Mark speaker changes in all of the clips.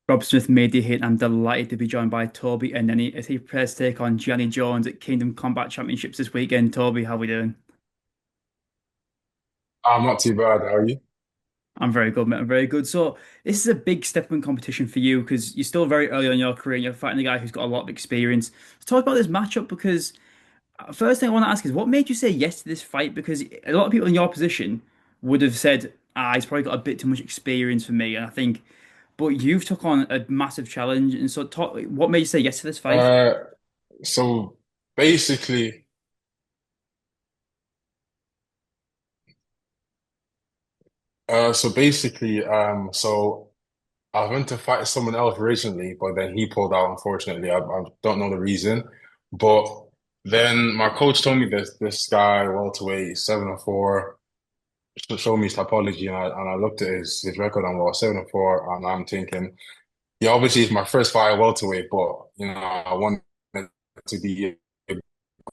Speaker 1: Rob Smith made the hit. I'm delighted to be joined by Toby Aneni as he prepares to take on Gianni Jones at Kingdom Combat Championships this weekend. Toby, how we doing?
Speaker 2: I'm not too bad. How are you?
Speaker 1: I'm very good, mate. I'm very good. So this is a big step in competition for you because you're still very early on in your career and you're fighting a guy who's got a lot of experience. Let's talk about this matchup because first thing I want to ask is what made you say yes to this fight? Because a lot of people in your position would have said, he's probably got a bit too much experience for me. And I think, but you've took on a massive challenge. And so what made you say yes to this fight?
Speaker 2: Uh, so basically, so I went to fight someone else recently, but then he pulled out. Unfortunately, I don't know the reason, but then my coach told me this guy welterweight 7-4 showed me his typology, and I looked at his record and well 7-4, and I'm thinking, yeah, obviously it's my first fight welterweight, but I want it to be a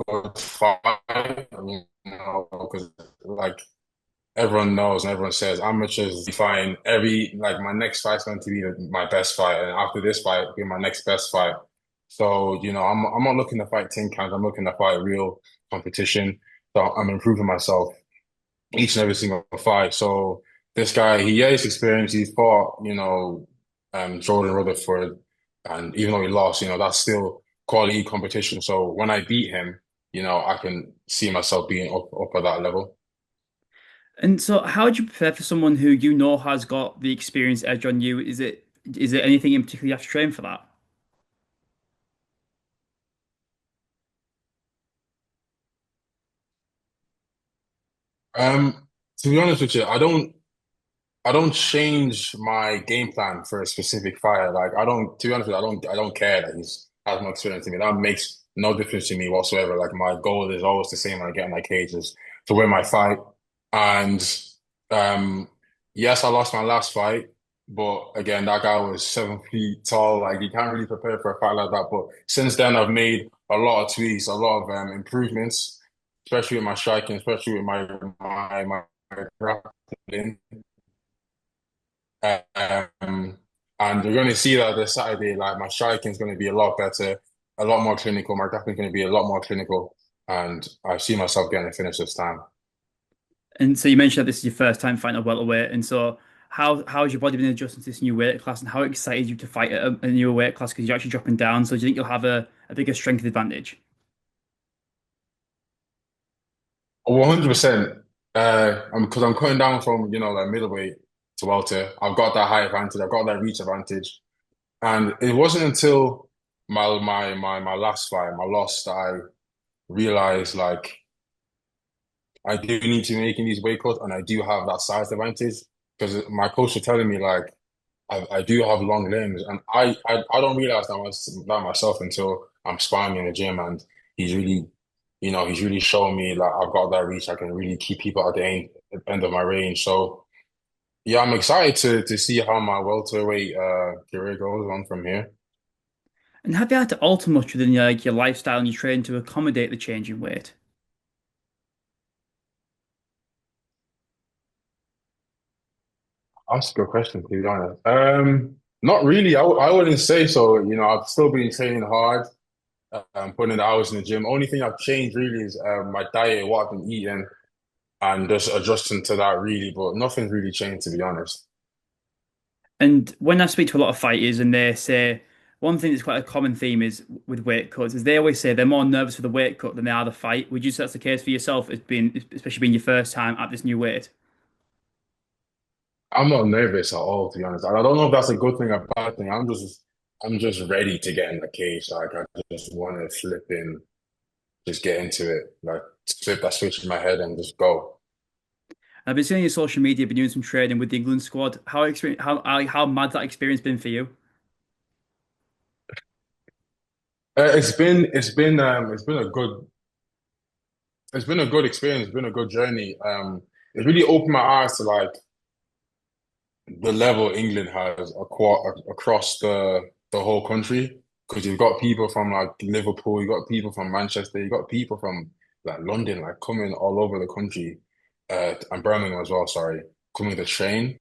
Speaker 2: good fight, because like everyone knows and everyone says amateurs define every like my next fight's going to be my best fight, and after this fight be my next best fight. So I'm not looking to fight tin cans. I'm looking to fight real competition. So I'm improving myself each and every single fight. So this guy, he has experience. He's fought, Jordan Rutherford, and even though he lost, that's still quality competition. So when I beat him, I can see myself being up at that level.
Speaker 1: And so, how do you prepare for someone who you know has got the experience edge on you? Is it anything in particular you have to train for that?
Speaker 2: To be honest with you, I don't change my game plan for a specific fighter. Like I don't, to be honest with you, I don't care that he's has more experience than me. That makes no difference to me whatsoever. Like my goal is always the same when I get in my cages to win my fight. And um, yes, I lost my last fight, but again, that guy was 7 feet tall. Like you can't really prepare for a fight like that. But since then, I've made a lot of tweaks, a lot of improvements, especially with my striking, especially with my grappling. Um, and you're going to see that this Saturday, like my striking is going to be a lot better, a lot more clinical. My grappling is going to be a lot more clinical, and I see myself getting a finish this time.
Speaker 1: And so, you mentioned that this is your first time fighting a welterweight. And so, how has your body been adjusting to this new weight class? And how excited are you to fight at a new weight class because you're actually dropping down? So, do you think you'll have a bigger strength advantage?
Speaker 2: 100%. Because I'm cutting down from like middleweight to welter. I've got that height advantage. I've got that reach advantage, and it wasn't until my last fight, my loss, that I realized like. I do need to be making these weight cuts, and I do have that size advantage because my coach was telling me like I do have long limbs, and I don't realize that myself until I'm sparring in the gym, and he's really, he's really showing me like I've got that reach. I can really keep people at the end of my range. So yeah, I'm excited to see how my welterweight career goes on from here.
Speaker 1: And have you had to alter much within your lifestyle and your training to accommodate the change in weight?
Speaker 2: That's a good question, to be honest. Not really. I wouldn't say so. I've still been training hard. Putting in the hours in the gym. Only thing I've changed really is my diet, what I've been eating, and just adjusting to that really. But nothing's really changed, to be honest.
Speaker 1: And when I speak to a lot of fighters and they say one thing that's quite a common theme is with weight cuts is they always say they're more nervous for the weight cut than they are the fight. Would you say that's the case for yourself as being especially being your first time at this new weight?
Speaker 2: I'm not nervous at all, to be honest. And I don't know if that's a good thing or bad thing. I'm just ready to get in the cage. Like I just want to flip in, just get into it. Like flip that switch in my head and just go.
Speaker 1: I've been seeing your social media, been doing some training with the England squad. How mad that experience been for you?
Speaker 2: It's been a good experience. It's been a good journey. It's really opened my eyes to like the level England has across the whole country. Because you've got people from like Liverpool, you've got people from Manchester, you've got people from like London, like coming all over the country, and Birmingham as well, sorry, coming to train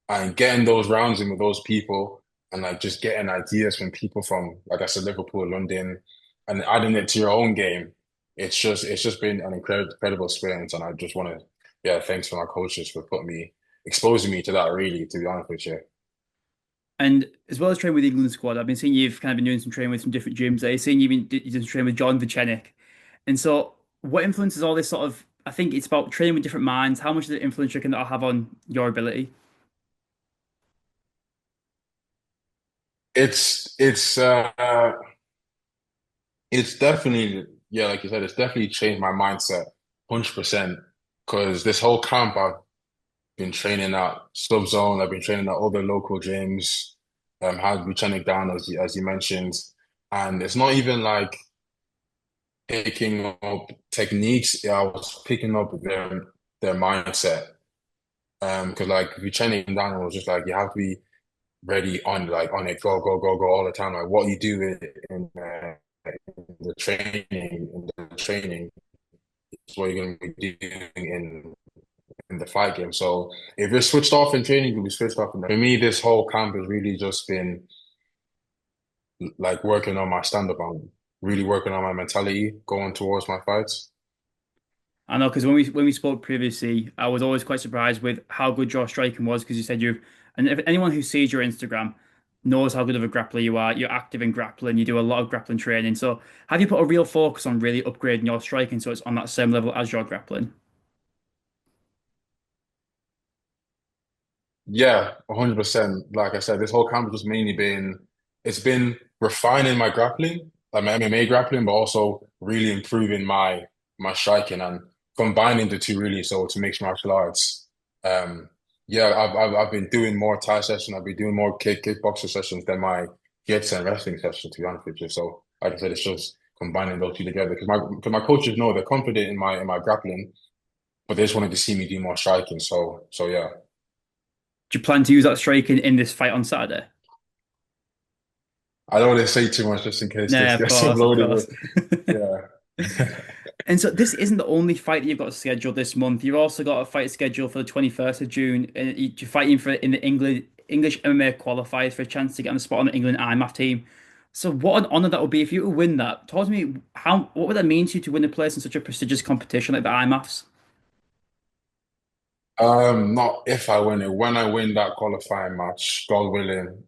Speaker 2: and getting those rounds in with those people. and like just getting ideas from people from, like I said, Liverpool, London, and adding it to your own game. It's just been an incredible experience, and I just want to, yeah, thanks for my coaches for exposing me to that. Really, to be honest with you.
Speaker 1: And as well as training with the England squad, I've been seeing you've kind of been doing some training with some different gyms. I've seen you did some training with John Vucenic. And so, what influences all this sort of? I think it's about training with different minds. How much of the influence can that have on your ability?
Speaker 2: It's definitely, yeah, like you said, it's definitely changed my mindset 100%. Because this whole camp, I've been training at Sub Zone, I've been training at other local gyms, had Buchanan down as you mentioned. And it's not even like picking up techniques, yeah, I was picking up their mindset. Because like Buchanan down was just like you have to be ready on it, go all the time. Like what you do in the training is what you're going to be doing in the fight game. So if you're switched off in training, you'll be switched off. For me, this whole camp has really just been like working on my stand-up and really working on my mentality going towards my fights.
Speaker 1: I know because when we spoke previously, I was always quite surprised with how good your striking was because you said you've and if anyone who sees your Instagram knows how good of a grappler you are. You're active in grappling. You do a lot of grappling training. So have you put a real focus on really upgrading your striking so it's on that same level as your grappling?
Speaker 2: Yeah, 100%. Like I said, this whole camp has just mainly it's been refining my grappling, like my MMA grappling, but also really improving my striking and combining the two really. So to mixed martial arts. Um, yeah, I've been doing more Thai sessions. I've been doing more kickboxer sessions than my jiu-jitsu and wrestling sessions, to be honest with you. So like I said, it's just combining those two together because my coaches know they're confident in my grappling, but they just wanted to see me do more striking. So yeah.
Speaker 1: Do you plan to use that striking in this fight on Saturday?
Speaker 2: I don't want to say too much just in case
Speaker 1: Yeah,
Speaker 2: this
Speaker 1: of
Speaker 2: gets
Speaker 1: course, of
Speaker 2: uploaded,
Speaker 1: course.
Speaker 2: but yeah.
Speaker 1: And so this isn't the only fight that you've got scheduled this month. You've also got a fight scheduled for the 21st of June, and you're fighting for in the English MMA qualifiers for a chance to get on the spot on the England IMMAF team. So what an honor that would be if you were to win that. Talk to me how what would that mean to you to win a place in such a prestigious competition like the IMMAFs?
Speaker 2: Not if I win it. When I win that qualifying match, God willing,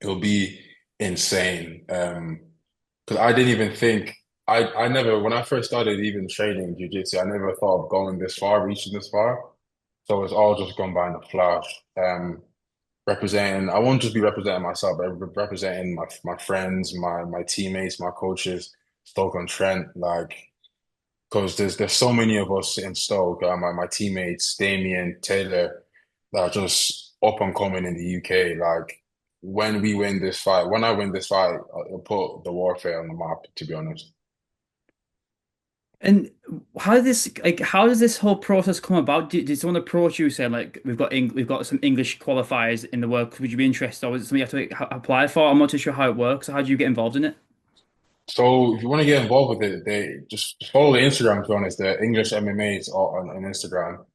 Speaker 2: it'll be insane. Because I didn't even think I never when I first started even training jiu-jitsu, I never thought of going this far, reaching this far. So it's all just gone by in a flash. Representing, I won't just be representing myself, but representing my friends, my teammates, my coaches, Stoke-on-Trent, like because there's so many of us in Stoke, my teammates, Damien, Taylor, that are just up and coming in the UK. Like when I win this fight, it'll put the warfare on the map, to be honest.
Speaker 1: And how does this whole process come about? Did someone approach you saying like we've got some English qualifiers in the works? Would you be interested, or is it something you have to like, apply for? I'm not too sure how it works. So how do you get involved in it?
Speaker 2: So if you want to get involved with it, they just follow the Instagram, to be honest. The English MMAs on Instagram.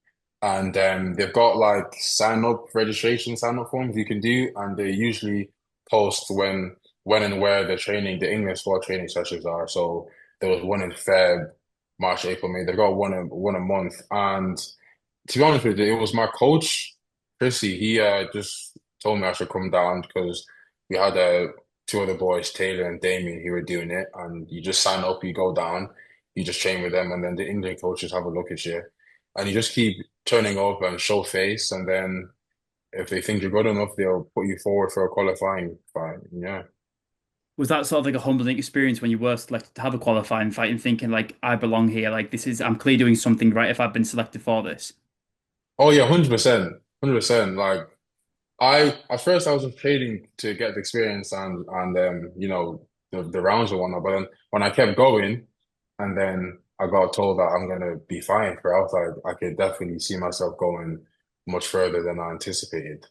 Speaker 2: And they've got like sign up forms you can do, and they usually post when and where the training, the English for training sessions are. So there was one in Feb, March, April, May. They've got one a month. And to be honest with you, it was my coach, Chrissy. He just told me I should come down because we had two other boys, Taylor and Damien, who were doing it. And you just sign up, you go down, you just train with them, and then the England coaches have a look at you. And you just keep turning up and show face. And then if they think you're good enough, they'll put you forward for a qualifying fight. Yeah.
Speaker 1: Was that sort of like a humbling experience when you were selected to have a qualifying fight and thinking like I belong here, like I'm clearly doing something right if I've been selected for this?
Speaker 2: Oh yeah, 100%. 100%. Like at first I was just trading to get the experience and the rounds and whatnot. But then when I kept going and then I got told that I'm gonna be fine for, I was like, I could definitely see myself going much further than I anticipated.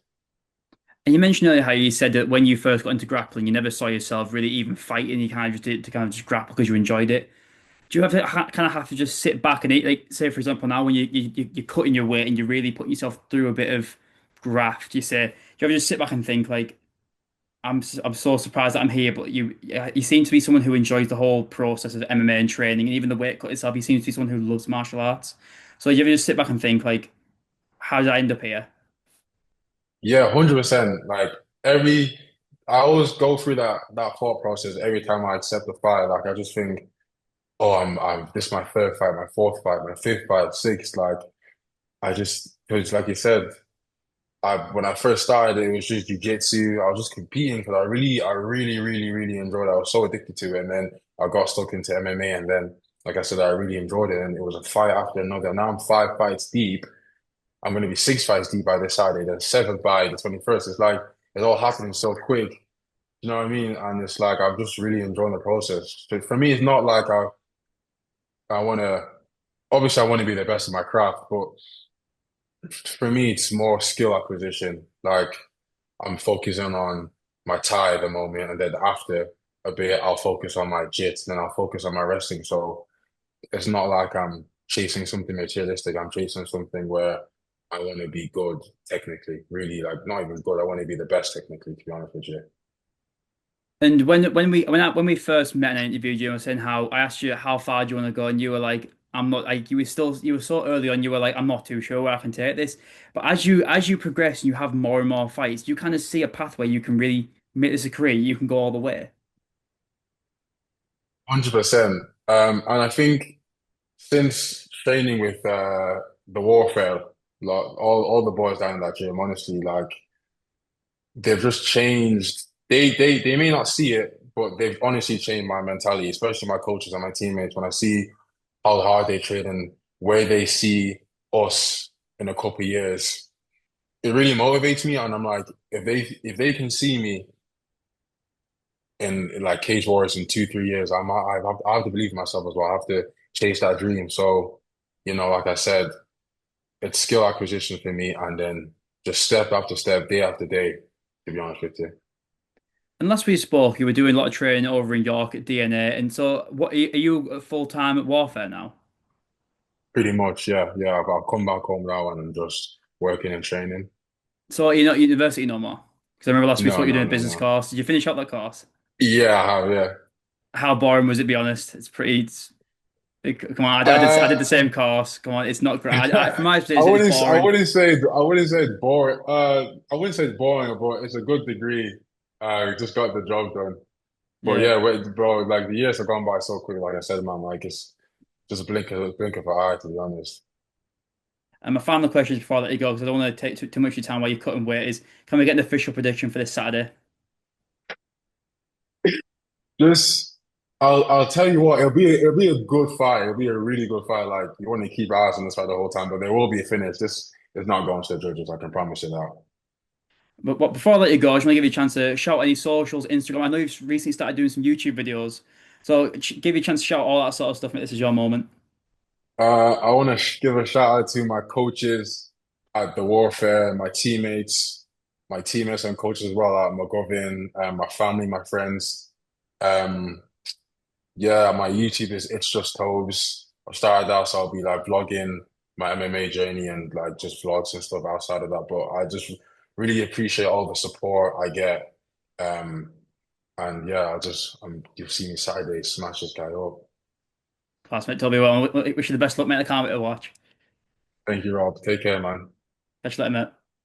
Speaker 1: And you mentioned earlier how you said that when you first got into grappling, you never saw yourself really even fighting. You kind of just did it to kind of just grapple because you enjoyed it. Do you have to kind of have to just sit back and eat, like, say, for example, now when you're cutting your weight and you're really putting yourself through a bit of graft, you say you ever just sit back and think like, I'm so surprised that I'm here, but you seem to be someone who enjoys the whole process of MMA and training, and even the weight cut itself. You seem to be someone who loves martial arts. So you ever just sit back and think like, how did I end up here?
Speaker 2: Yeah, 100%. Like every, I always go through that thought process every time I accept a fight. Like I just think, oh, this is my third fight, my fourth fight, my fifth fight, sixth. Like I just, because like you said, when I first started, it was just jiu-jitsu. I was just competing because I really enjoyed it. I was so addicted to it, and then I got stuck into MMA, and then, like I said, I really enjoyed it, and it was a fight after another. Now I'm 5 fights deep. I'm going to be 6 fights deep by this Saturday, then seventh by the 21st. It's like it's all happening so quick. You know what I mean? And it's like I'm just really enjoying the process. So for me, it's not like I want to. Obviously, I want to be the best of my craft, but for me, it's more skill acquisition. Like I'm focusing on my Thai at the moment, and then after a bit, I'll focus on my jits, then I'll focus on my wrestling. So it's not like I'm chasing something materialistic. I'm chasing something where I want to be good technically, really like not even good. I want to be the best technically, to be honest with you.
Speaker 1: And when we first met and I interviewed you, I was saying how I asked you how far do you want to go, and you were like, I'm not like you were so early on. You were like, I'm not too sure where I can take this. But as you progress and you have more and more fights, you kind of see a path where you can really make this a career. You can go all the way.
Speaker 2: 100%. And I think since training with the warfare, like all the boys down in that gym, honestly, like they've just changed. They may not see it, but they've honestly changed my mentality, especially my coaches and my teammates. When I see how hard they train and where they see us in a couple of years, it really motivates me. And I'm like, if they can see me in like Cage Warriors in 2 3 years, I have to believe in myself as well. I have to chase that dream. So, like I said, it's skill acquisition for me, and then just step after step, day after day. To be honest with you.
Speaker 1: And last we spoke, you were doing a lot of training over in York at DNA. And so, what are you full time at Warfare now?
Speaker 2: Pretty much, yeah, yeah. I've come back home now and I'm just working and training.
Speaker 1: So you're not at university no more? Because I remember last we spoke,
Speaker 2: No,
Speaker 1: you were
Speaker 2: no,
Speaker 1: doing a
Speaker 2: no,
Speaker 1: business
Speaker 2: no.
Speaker 1: course. Did you finish up that course?
Speaker 2: Yeah, I have, yeah.
Speaker 1: How boring was it? Be honest. Come on, I did the
Speaker 2: Uh,
Speaker 1: same course. Come on, it's not great. From my
Speaker 2: I
Speaker 1: experience, it's
Speaker 2: wouldn't, I
Speaker 1: boring.
Speaker 2: wouldn't say, I wouldn't say it's boring. I wouldn't say it's boring, but it's a good degree. Just got the job done. But
Speaker 1: Yeah.
Speaker 2: yeah, wait, bro, like the years have gone by so quick. Like I said, man, like it's just a blink of an eye, to be honest.
Speaker 1: And my final question before I let you go, because I don't want to take too much of your time while you're cutting weight, is can we get an official prediction for this Saturday?
Speaker 2: Just, I'll tell you what, it'll be a good fight. It'll be a really good fight. Like you want to keep your eyes on this fight the whole time, but there will be a finish. This is not going to the judges. I can promise you that.
Speaker 1: But before I let you go, I just want to give you a chance to shout any socials, Instagram. I know you've recently started doing some YouTube videos, so give you a chance to shout all that sort of stuff. Mate. This is your moment.
Speaker 2: I want to give a shout out to my coaches at the Warfare, my teammates and coaches as well at McGovern, my family, my friends. Um, yeah, my YouTube is It's Just Tobes. I started out, so I'll be like vlogging my MMA journey and like just vlogs and stuff outside of that. But I just really appreciate all the support I get. Um, and yeah, you'll see me Saturday, smash this guy up.
Speaker 1: Classmate Toby, well, wish you the best luck, mate. I can't wait to watch.
Speaker 2: Thank you, Rob. Take care, man.
Speaker 1: Catch you later, mate.